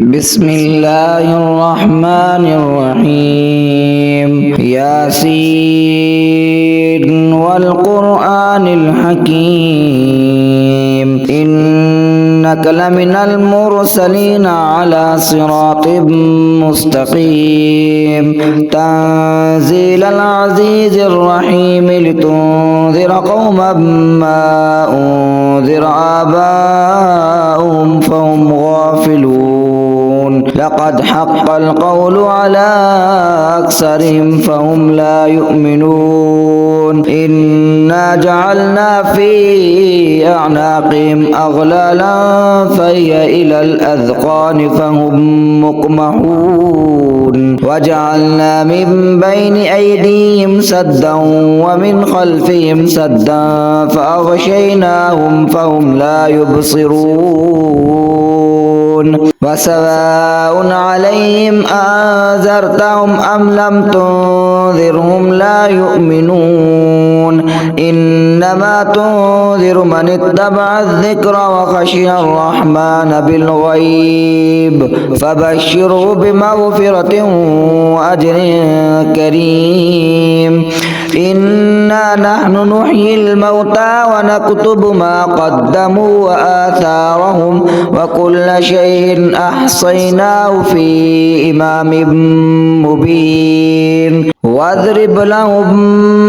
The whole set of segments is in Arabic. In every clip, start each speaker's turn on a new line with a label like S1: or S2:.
S1: بسم الله الرحمن الرحيم ياسين والقرآن الحكيم إنك لمن المرسلين على صراط مستقيم تنزيل العزيز الرحيم لتنذر قوما ما أنذر آباؤهم فهم غافلون لقد حق القول على أكثرهم فهم لا يؤمنون إنا جعلنا في أعناقهم أغلالا فهي إلى الأذقان فهم مقمحون وجعلنا من بين أيديهم سدا ومن خلفهم سدا فأغشيناهم فهم لا يبصرون وسواء عليهم أنذرتهم أم لم تنذرهم لا يؤمنون إنما تنذر من اتبع الذكر وخشي الرحمن بالغيب فبشره بمغفرة وأجر كريم إنا نحن نحيي الموتى ونكتب ما قدموا وآثارهم وكل شيء أحصيناه في إمام مبين واضرب لهم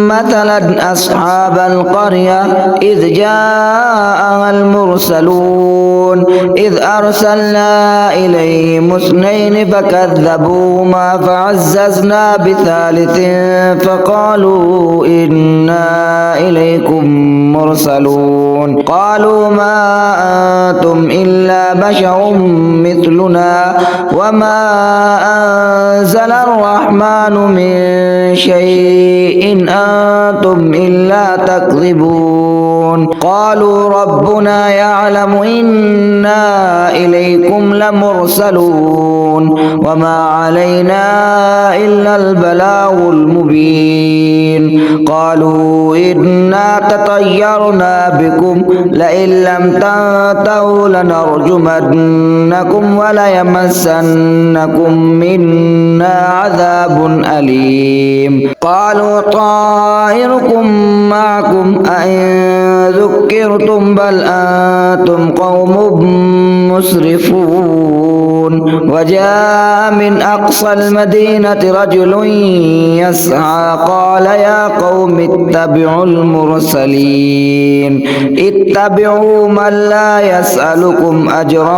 S1: مثلا أصحاب القرية إذ جاءها المرسلون إذ أرسلنا إليهم اثنين فكذبوهما فعززنا بثالث فقالوا إنا إليكم مرسلون قالوا ما أنتم إلا بشر مثلنا وما أنزل الرحمن من شيء أنتم إلا تكذبون قالوا ربنا يعلم إنا إليكم لمرسلون وما علينا إلا البلاغ المبين قالوا إنا تطيرنا بكم لئن لم تنتهوا لنرجمنكم وليمسنكم منا عذاب أليم قالوا طائركم معكم أئن ذكرتم بل أنتم قوم مسرفون وجاء من أقصى المدينة رجل يسعى قال يا قوم اتبعوا المرسلين اتبعوا من لا يسألكم أجرا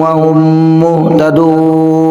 S1: وهم مهتدون